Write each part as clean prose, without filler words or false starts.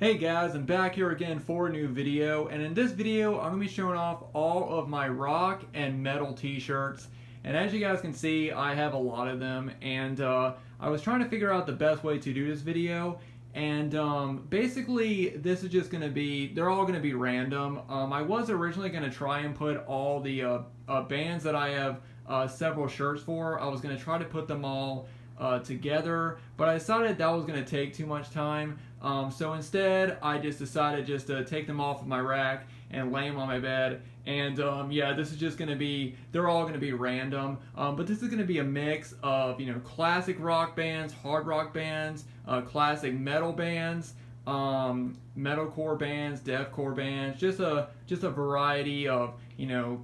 Hey guys, I'm back here again for a new video, and in this video I'm going to be showing off all of my rock and metal t-shirts. And as you guys can see, I have a lot of them, and I was trying to figure out the best way to do this video. And basically this is just going to be, they're all going to be random. I was originally going to try and put all the bands that I have several shirts for. I was going to try to put them all together, but I decided that was going to take too much time. So instead, I just decided just to take them off of my rack and lay them on my bed. And yeah, this is just going to be, they're all going to be random. But this is going to be a mix of, you know, classic rock bands, hard rock bands, classic metal bands, metalcore bands, deathcore bands, just a variety of, you know,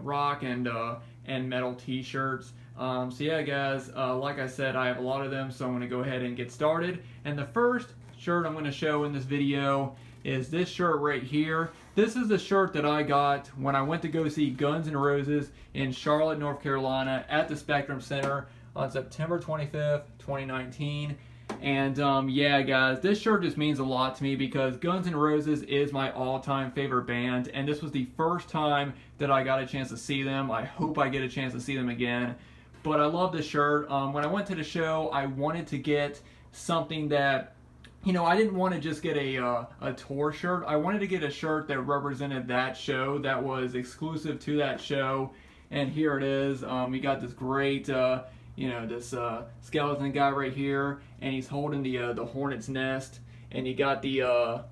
rock and metal t-shirts. So yeah guys, like I said, I have a lot of them, so I'm going to go ahead and get started. And the first shirt I'm going to show in this video is this shirt right here. This is the shirt that I got when I went to go see Guns N' Roses in Charlotte, North Carolina at the Spectrum Center on September 25th, 2019. And yeah guys, this shirt just means a lot to me because Guns N' Roses is my all-time favorite band, and this was the first time that I got a chance to see them. I hope I get a chance to see them again. But I love this shirt. When I went to the show, I wanted to get something that, you know, I didn't want to just get a tour shirt. I wanted to get a shirt that represented that show, that was exclusive to that show. And here it is. We got this great, you know, this skeleton guy right here, and he's holding the hornet's nest. And you got the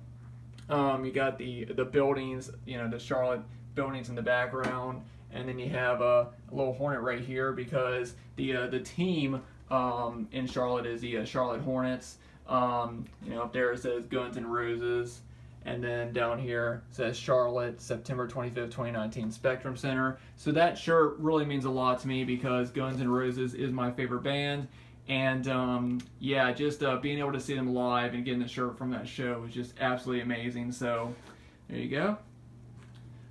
buildings, you know, the Charlotte buildings in the background. And then you have a little hornet right here because the team in Charlotte is the Charlotte Hornets. You know, up there it says Guns N' Roses, and then down here it says Charlotte, September 25th, 2019, Spectrum Center. So that shirt really means a lot to me because Guns N' Roses is my favorite band. And yeah, just being able to see them live and getting the shirt from that show was just absolutely amazing. So there you go.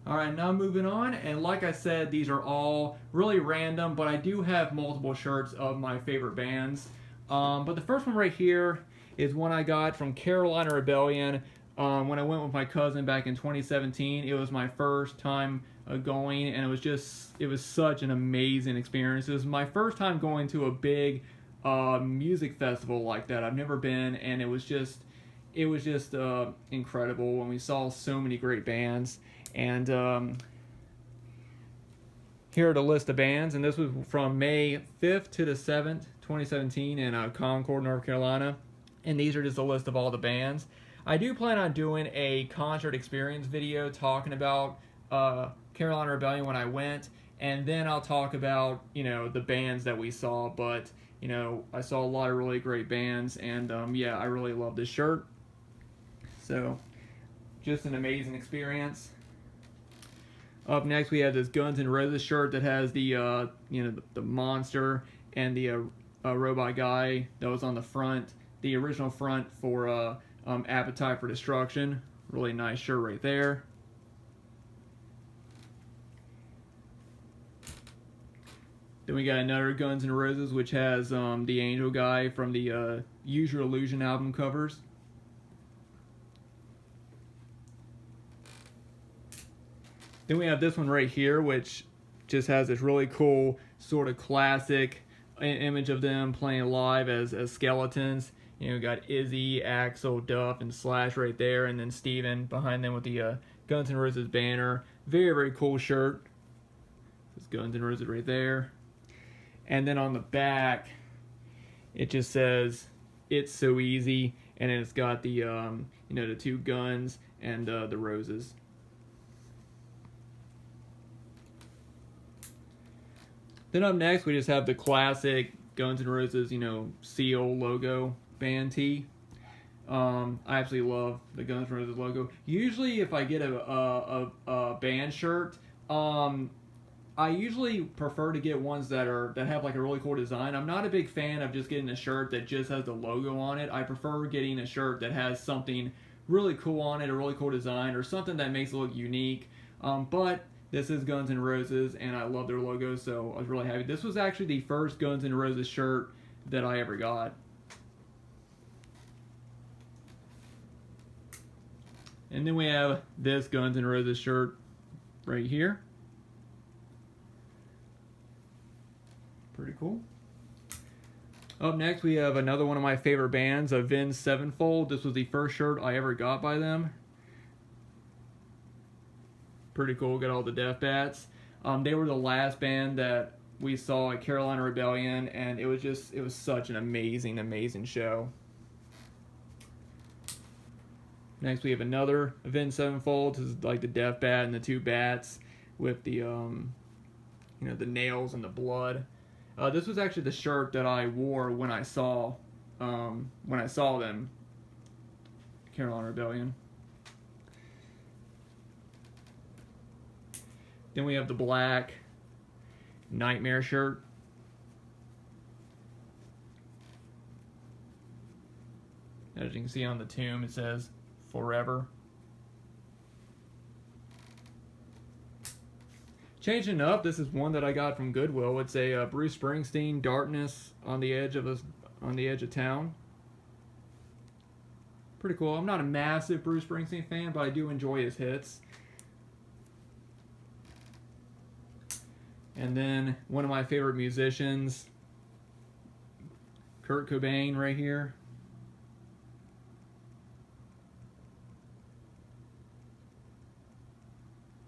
Alright, now moving on, and like I said, these are all really random, but I do have multiple shirts of my favorite bands. But the first one right here is one I got from Carolina Rebellion when I went with my cousin back in 2017. It was my first time going, and it was such an amazing experience. It was my first time going to a big music festival like that. I've never been, and it was just incredible when we saw so many great bands. And here are the list of bands, and this was from May 5th to the 7th, 2017 in Concord, North Carolina. And these are just a list of all the bands. I do plan on doing a concert experience video talking about Carolina Rebellion when I went, and then I'll talk about, you know, the bands that we saw. But, you know, I saw a lot of really great bands, and yeah, I really love this shirt. So, just an amazing experience. Up next, we have this Guns N' Roses shirt that has the, you know, the monster and the robot guy that was on the front, the original front for Appetite for Destruction. Really nice shirt right there. Then we got another Guns N' Roses, which has the angel guy from the Use Your Illusion album covers. Then we have this one right here, which just has this really cool sort of classic image of them playing live as skeletons. You know, got Izzy, Axl, Duff, and Slash right there, and then Steven behind them with the Guns N' Roses banner. Very, very cool shirt. This Guns N' Roses right there. And then on the back, it just says, "It's so easy," and then it's got the, you know, the two guns and the roses. Then up next, we just have the classic Guns N' Roses, you know, seal logo band tee. I absolutely love the Guns N' Roses logo. Usually, if I get a band shirt, I usually prefer to get ones that have like a really cool design. I'm not a big fan of just getting a shirt that just has the logo on it. I prefer getting a shirt that has something really cool on it, a really cool design, or something that makes it look unique. But this is Guns N' Roses, and I love their logo, so I was really happy. This was actually the first Guns N' Roses shirt that I ever got. And then we have this Guns N' Roses shirt right here. Pretty cool. Up next, we have another one of my favorite bands, Vin Sevenfold. This was the first shirt I ever got by them. Pretty cool. Got all the death bats. They were the last band that we saw at Carolina Rebellion, and it was such an amazing show. Next, we have another Vin Sevenfold. This is like the death bat and the two bats with the the nails and the blood. This was actually the shirt that I wore when I saw them, Carolina Rebellion. Then we have the black Nightmare shirt. As you can see on the tomb, it says "Forever." Changing up, this is one that I got from Goodwill. It's a Bruce Springsteen, "Darkness on the Edge of Town." Pretty cool. I'm not a massive Bruce Springsteen fan, but I do enjoy his hits. And then one of my favorite musicians, Kurt Cobain, right here.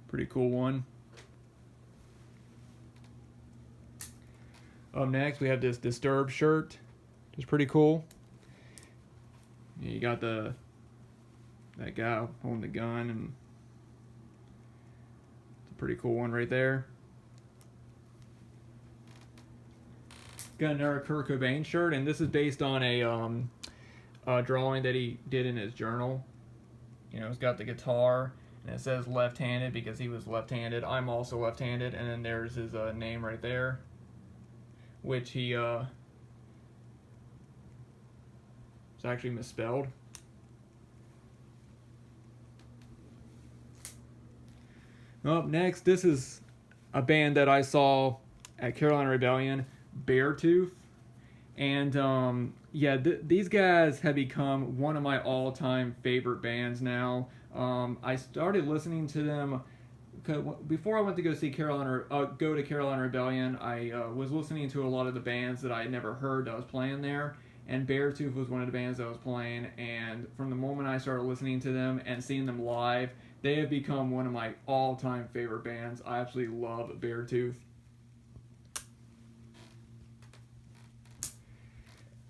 Pretty cool one. Up next, we have this Disturbed shirt. It's pretty cool. You got that guy holding the gun, and it's a pretty cool one right there. Got another Kurt Cobain shirt, and this is based on a drawing that he did in his journal. It's got the guitar, and it says left-handed because he was left-handed. I'm also left-handed, and then there's his name right there, which he it's actually misspelled. Up next, this is a band that I saw at Carolina Rebellion, Beartooth. And these guys have become one of my all-time favorite bands now. I started listening to them before I went to go to Carolina Rebellion. I was listening to a lot of the bands that I had never heard that was playing there, and Beartooth was one of the bands that was playing. And from the moment I started listening to them and seeing them live, they have become one of my all-time favorite bands. I absolutely love Beartooth.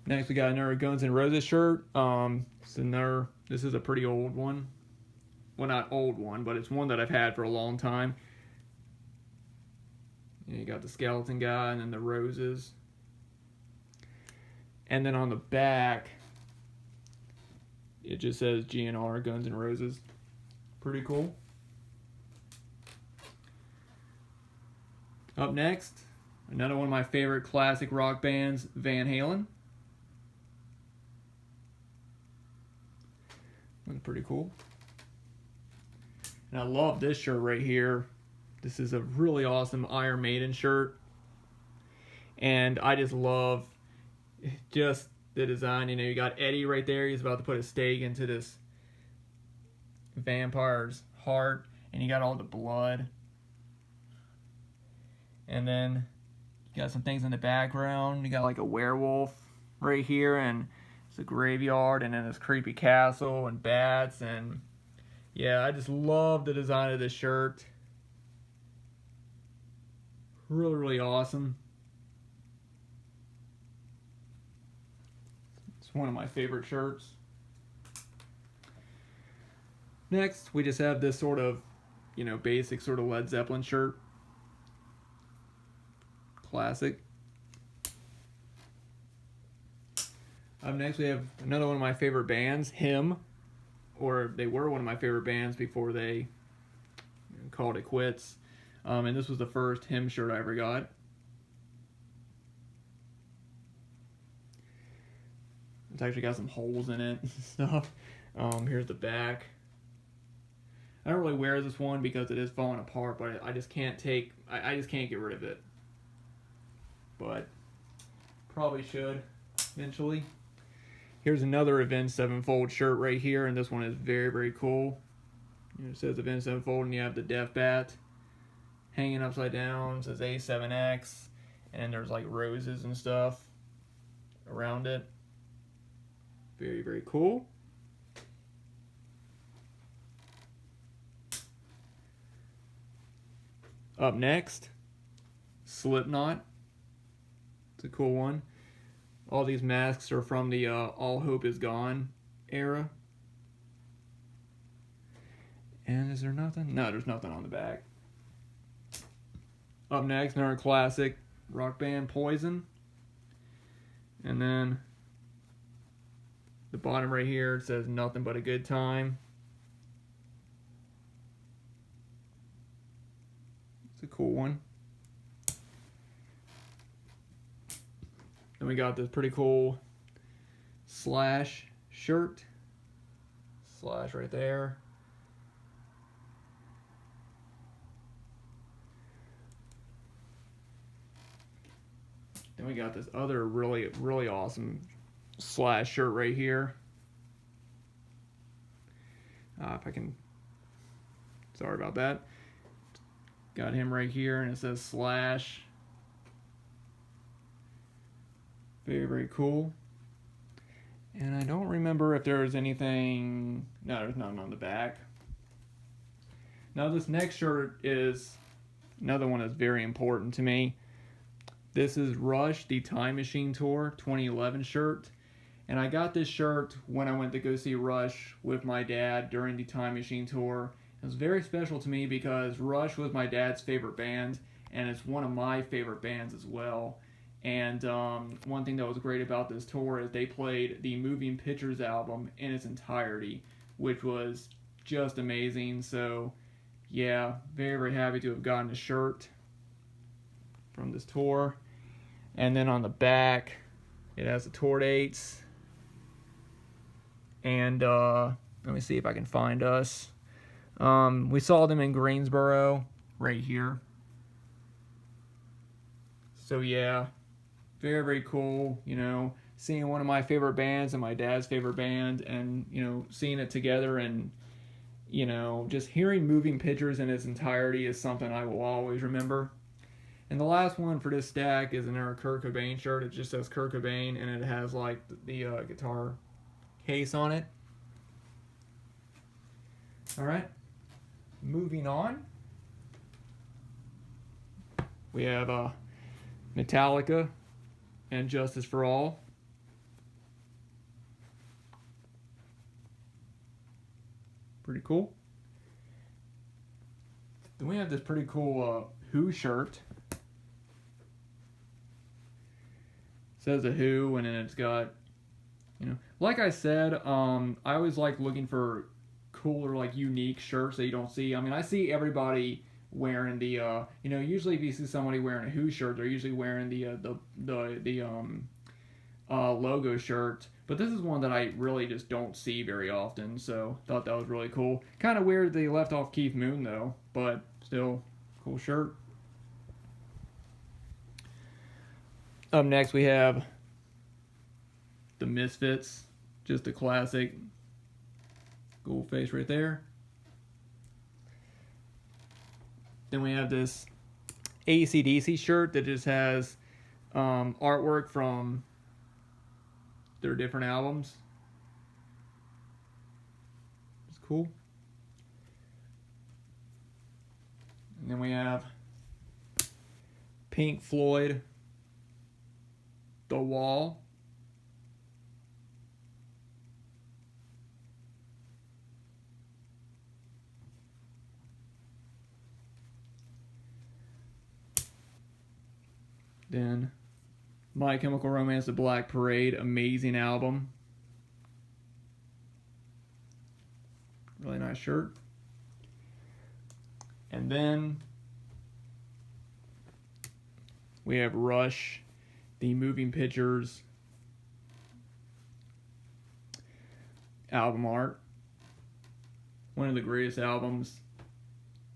Next, we got another Guns N' Roses shirt. This is a pretty old one. Well, not old one, but it's one that I've had for a long time. You got the skeleton guy and then the roses. And then on the back, it just says GNR, Guns N' Roses. Pretty cool. Up next, another one of my favorite classic rock bands, Van Halen. That's pretty cool. And I love this shirt right here. This is a really awesome Iron Maiden shirt. And I just love just the design. You got Eddie right there. He's about to put a stake into this vampire's heart. And you got all the blood. And then you got some things in the background. You got like a werewolf right here. And it's a graveyard. And then this creepy castle and bats. And yeah, I just love the design of this shirt. Really, really awesome. It's one of my favorite shirts. Next, we just have this sort of, basic sort of Led Zeppelin shirt. Classic. Up next, we have another one of my favorite bands, Him. Or they were one of my favorite bands before they called it quits. And this was the first Him shirt I ever got. It's actually got some holes in it and stuff. Here's the back. I don't really wear this one because it is falling apart, but I just can't get rid of it. But probably should eventually. Here's another Vin Sevenfold shirt right here, and this one is very, very cool. It says the Vin Sevenfold, and you have the Death Bat hanging upside down. It says A7X, and there's like roses and stuff around it. Very, very cool. Up next, Slipknot. It's a cool one. All these masks are from the All Hope Is Gone era. And is there nothing? No, there's nothing on the back. Up next, another classic rock band, Poison. And then the bottom right here, it says Nothing But a Good Time. It's a cool one. Then we got this pretty cool Slash shirt. Slash right there. Then we got this other really, really awesome Slash shirt right here. If I can, sorry about that. Got him right here, and it says Slash. Very, very cool. And I don't remember if there's anything. No, there's nothing on the back. Now this next shirt is another one that's very important to me. This is Rush, the Time Machine Tour 2011 shirt. And I got this shirt when I went to go see Rush with my dad during the Time Machine Tour. It was very special to me because Rush was my dad's favorite band, and it's one of my favorite bands as well. And one thing that was great about this tour is they played the Moving Pictures album in its entirety, which was just amazing. So, yeah, very, very happy to have gotten a shirt from this tour. And then on the back, it has the tour dates. And let me see if I can find us. We saw them in Greensboro, right here. So yeah, very, very cool, you know, seeing one of my favorite bands and my dad's favorite band, and, you know, seeing it together, and, you know, just hearing Moving Pictures in its entirety is something I will always remember. And the last one for this stack is another Kurt Cobain shirt. It just says Kurt Cobain, and it has like the guitar case on it. All right, moving on. We have Metallica and Justice for All. Pretty cool. Then we have this pretty cool Who shirt. Says a Who, and then it's got, you know, like I said, I always like looking for cooler, like unique shirts that you don't see. I mean, I see everybody wearing the, you know, usually if you see somebody wearing a Who shirt, they're usually wearing the logo shirt. But this is one that I really just don't see very often, so thought that was really cool. Kind of weird they left off Keith Moon though, but still, cool shirt. Up next we have the Misfits, just a classic gold face right there. Then we have this AC/DC shirt that just has artwork from their different albums. It's cool. And then we have Pink Floyd, The Wall. Then My Chemical Romance, The Black Parade, amazing album. Really nice shirt. And then we have Rush, the Moving Pictures album art. One of the greatest albums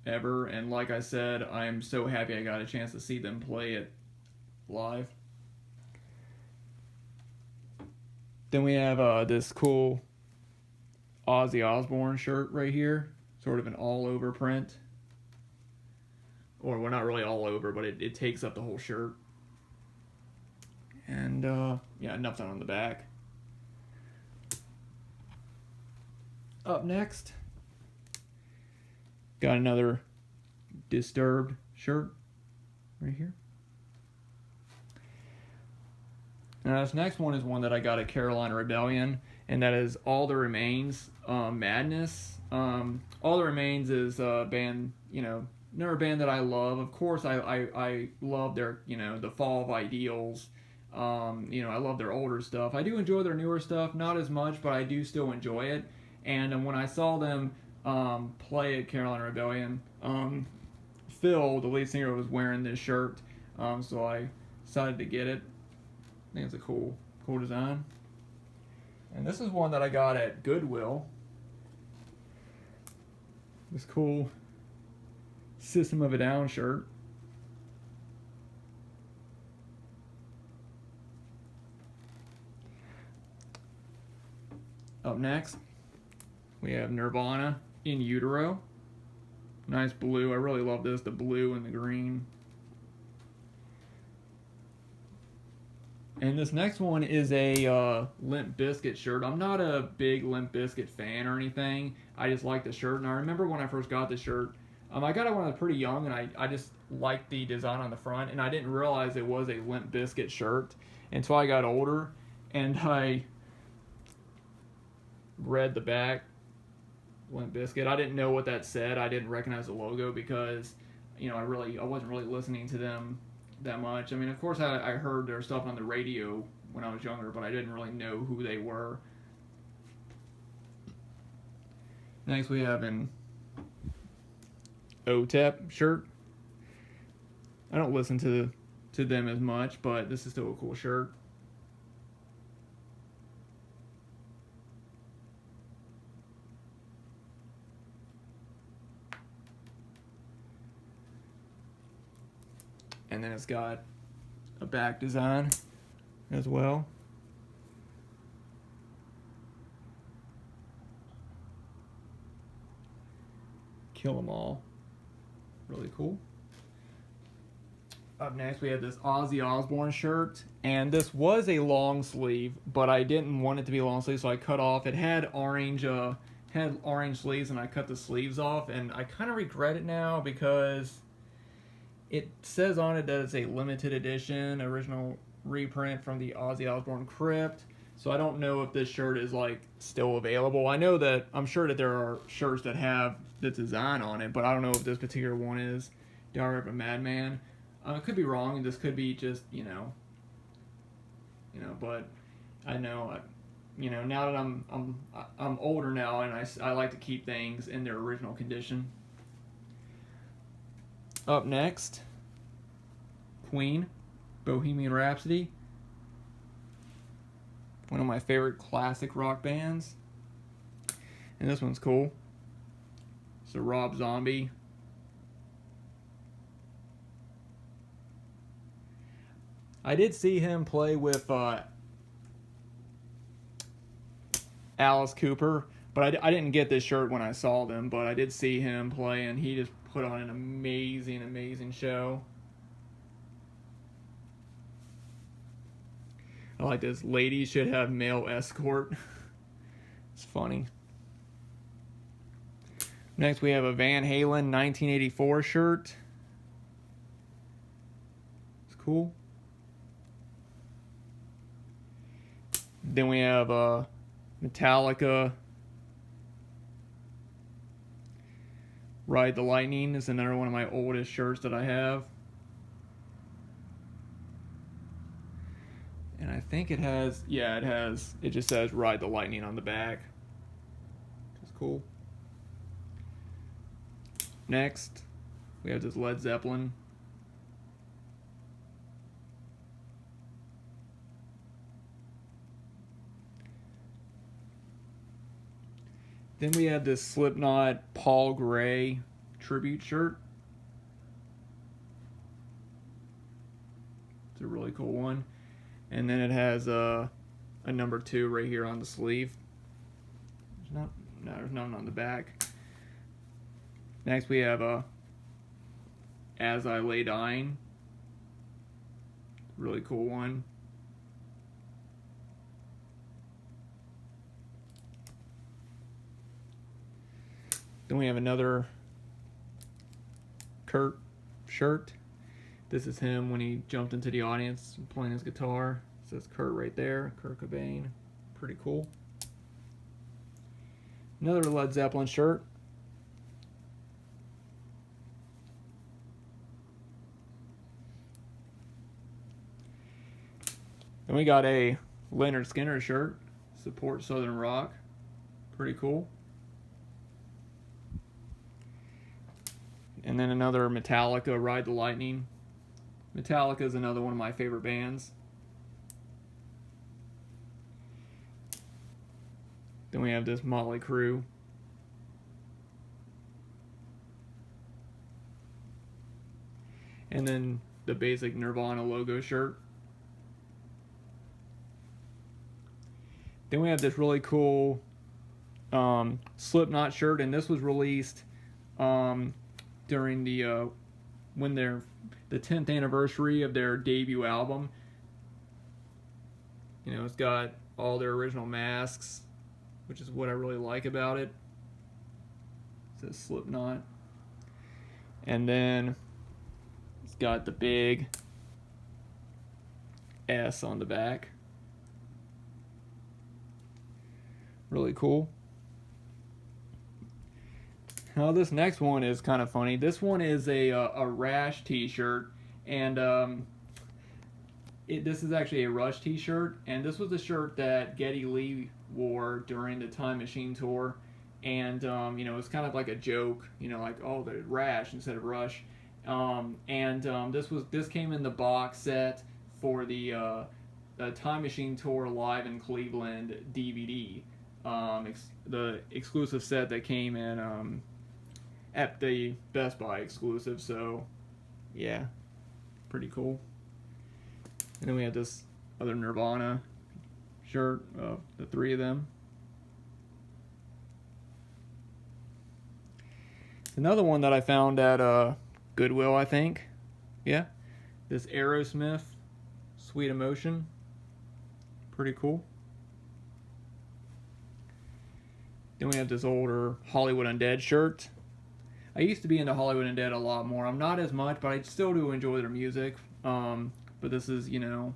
ever, and like I said, I am so happy I got a chance to see them play it live. Then we have this cool Ozzy Osbourne shirt right here. sort of an all-over print. Or, well, not really all over, but it takes up the whole shirt. And, yeah, nothing on the back. Up next, got another Disturbed shirt right here. Now this next one is one that I got at Carolina Rebellion, and that is All That Remains, Madness. All That Remains is a band, another band that I love. Of course, I love their, the Fall of Ideals. I love their older stuff. I do enjoy their newer stuff, not as much, but I do still enjoy it. And when I saw them play at Carolina Rebellion, Phil, the lead singer, was wearing this shirt, so I decided to get it. I think it's a cool design. And this is one that I got at Goodwill. This cool System of a Down shirt. Up next, we have Nirvana in Utero. Nice blue. I really love this, the blue and the green. And this next one is a Limp Biscuit shirt. I'm not a big Limp Biscuit fan or anything. I just like the shirt. And I remember when I first got the shirt, I got it when I was pretty young, and I just liked the design on the front, and I didn't realize it was a Limp Biscuit shirt until I got older, and I read the back, Limp Biscuit. I didn't know what that said. I didn't recognize the logo because, I wasn't really listening to them that much. I mean, of course, I heard their stuff on the radio when I was younger, but I didn't really know who they were. Next, we have an OTEP shirt. I don't listen to them as much, but this is still a cool shirt. And then it's got a back design as well. Kill 'em all. Really cool. Up next, we have this Ozzy Osbourne shirt, and this was a long sleeve, but I didn't want it to be a long sleeve, so I cut off. It had orange sleeves, and I cut the sleeves off, and I kind of regret it now because it says on it that it's a limited edition, original reprint from the Ozzy Osbourne Crypt. So I don't know if this shirt is still available. I'm sure that there are shirts that have the design on it, but I don't know if this particular one is. Diary of a Madman. I could be wrong. This could be just but I know now that I'm older now, and I like to keep things in their original condition. Up next, Queen, Bohemian Rhapsody. One of my favorite classic rock bands. And this one's cool. It's a Rob Zombie. I did see him play with Alice Cooper, but I didn't get this shirt when I saw them, but I did see him play, and he just put on an amazing show. I like this. Ladies should have male escort. It's funny. Next, we have a Van Halen 1984 shirt. It's cool. Then we have Metallica Ride the Lightning. Is another one of my oldest shirts that I have. And I think it just says Ride the Lightning on the back. It's cool. Next, we have this Led Zeppelin. Then we have this Slipknot Paul Gray tribute shirt. It's a really cool one. And then it has a number 2 right here on the sleeve. There's nothing on the back. Next we have As I Lay Dying. Really cool one. Then we have another Kurt shirt. This is him when he jumped into the audience playing his guitar. It says Kurt right there, Kurt Cobain. Pretty cool. Another Led Zeppelin shirt. Then we got a Leonard Skinner shirt. Support Southern Rock. Pretty cool. And then another Metallica, Ride the Lightning. Metallica is another one of my favorite bands. Then we have this Motley Crue. And then the basic Nirvana logo shirt. Then we have this really cool Slipknot shirt, and this was released during the when the 10th anniversary of their debut album. You know, it's got all their original masks, which is what I really like about it. It says Slipknot. And then it's got the big S on the back. Really cool. Now this next one is kind of funny. This one is a Rash t-shirt, and this is actually a Rush t-shirt, and this was the shirt that Geddy Lee wore during the Time Machine tour, and you know, it's kind of like a joke, you know, like, oh, the Rash instead of Rush, this came in the box set for the Time Machine tour live in Cleveland DVD, the exclusive set that came in at the Best Buy exclusive. So yeah, pretty cool. And then we have this other Nirvana shirt, the three of them. Another one that I found at Goodwill, I think. Yeah, this Aerosmith Sweet Emotion. Pretty cool. Then we have this older Hollywood Undead shirt. I used to be into Hollywood Undead a lot more. I'm not as much, but I still do enjoy their music. But this is, you know,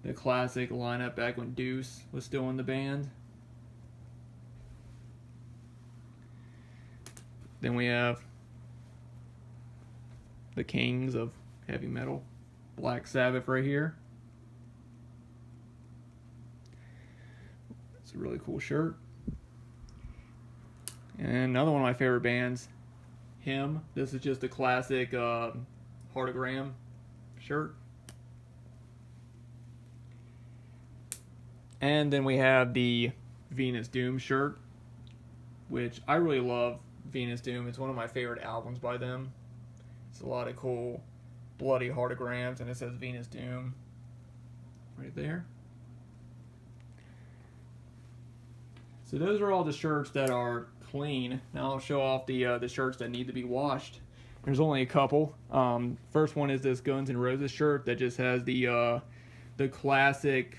the classic lineup back when Deuce was still in the band. Then we have the kings of heavy metal, Black Sabbath right here. It's a really cool shirt. And another one of my favorite bands, Him. This is just a classic heartogram shirt. And then we have the Venus Doom shirt, which I really love. Venus Doom, it's one of my favorite albums by them. It's a lot of cool bloody heartograms, and it says Venus Doom right there. So those are all the shirts that are clean. Now I'll show off the shirts that need to be washed. There's only a couple. First one is this Guns N' Roses shirt that just has the classic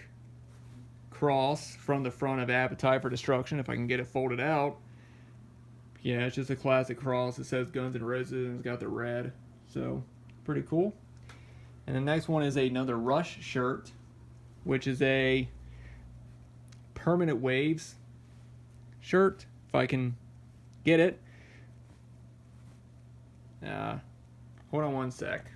cross from the front of Appetite for Destruction, if I can get it folded out. Yeah, it's just a classic cross. It says Guns N' Roses and it's got the red. So, pretty cool. And the next one is another Rush shirt, which is a Permanent Waves shirt, if I can get it. Hold on one sec.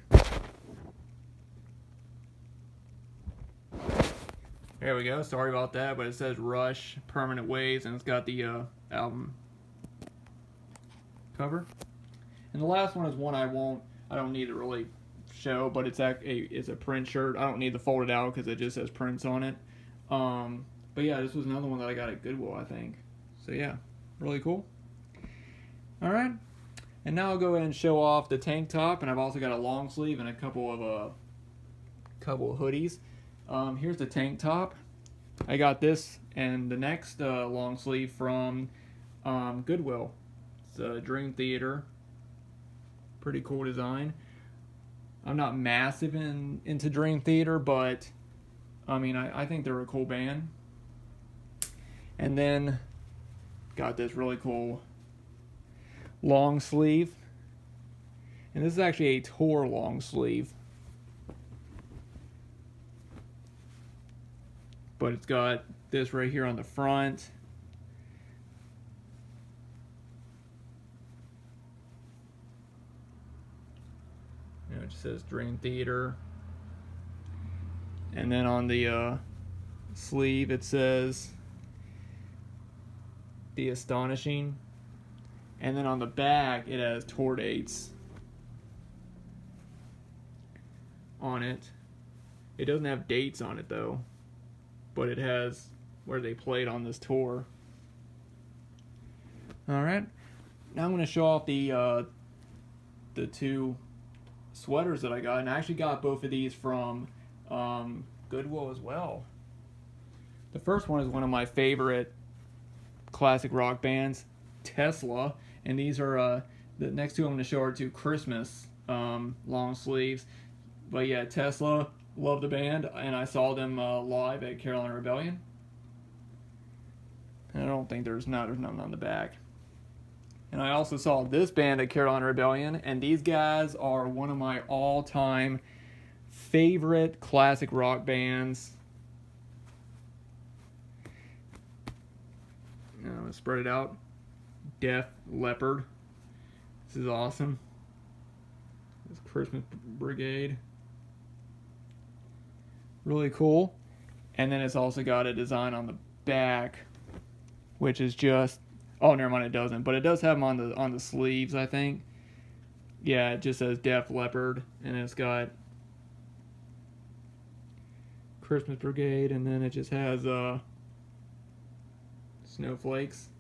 There we go. Sorry about that, but it says Rush Permanent Waves, and it's got the album cover. And the last one is one I don't need to really show, but it's a print shirt. I don't need to fold it out because it just says Prince on it. But yeah, this was another one that I got at Goodwill, I think. So yeah, really cool. All right, and now I'll go ahead and show off the tank top, and I've also got a long sleeve and a couple of hoodies. Here's the tank top. I got this and the next long sleeve from Goodwill. It's Dream Theater. Pretty cool design. I'm not massive into Dream Theater, but I mean, I think they're a cool band. And then got this really cool long sleeve. And this is actually a tour long sleeve. But it's got this right here on the front. You know, it just says Dream Theater. And then on the sleeve it says The Astonishing. And then on the back it has tour dates on it. It doesn't have dates on it though, but it has where they played on this tour. Alright, now I'm going to show off the two sweaters that I got, and I actually got both of these from Goodwill as well. The first one is one of my favorite classic rock bands, Tesla, and these are the next two I'm going to show are two Christmas long sleeves. But yeah, Tesla, love the band, and I saw them live at Carolina Rebellion. And I don't think there's nothing on the back. And I also saw this band at Carolina Rebellion, and these guys are one of my all-time favorite classic rock bands. I'm going to spread it out. Def Leopard. This is awesome. This Christmas Brigade. Really cool. And then it's also got a design on the back, which is just, oh, never mind, it doesn't, but it does have them on the sleeves, I think. Yeah, it just says Def Leppard, and it's got Christmas Brigade, and then it just has snowflakes.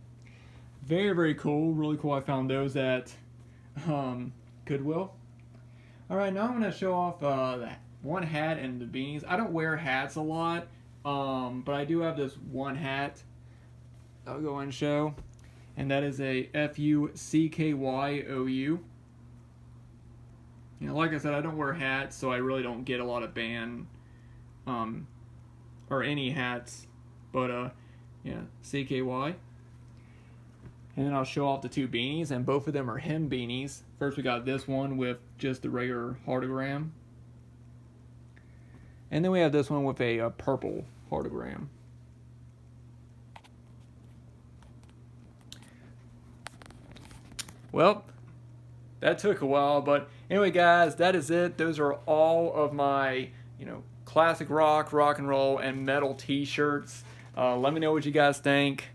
Very, very cool. Really cool. I found those at Goodwill. All right, now I'm going to show off the one hat and the beanies. I don't wear hats a lot, but I do have this one hat I'll go and show, and that is a FUCKYOU. You know, like I said, I don't wear hats, so I really don't get a lot of band or any hats, but yeah, CKY. And then I'll show off the two beanies, and both of them are him beanies. First we got this one with just the regular heartogram, and then we have this one with a purple heartogram. Well, that took a while, but anyway, guys, that is it. Those are all of my, classic rock, rock and roll, and metal t-shirts. Let me know what you guys think.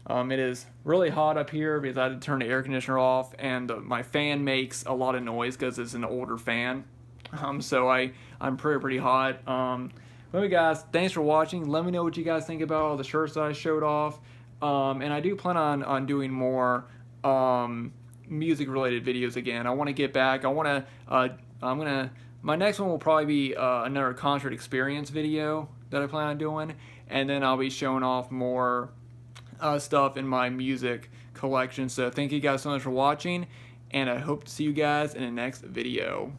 It is really hot up here because I had to turn the air conditioner off, and my fan makes a lot of noise because it's an older fan. So I'm pretty hot. Anyway, guys, thanks for watching. Let me know what you guys think about all the shirts that I showed off. And I do plan on doing more music related videos again. I want to get back. My next one will probably be another concert experience video that I plan on doing, and then I'll be showing off more stuff in my music collection. So thank you guys so much for watching, and I hope to see you guys in the next video.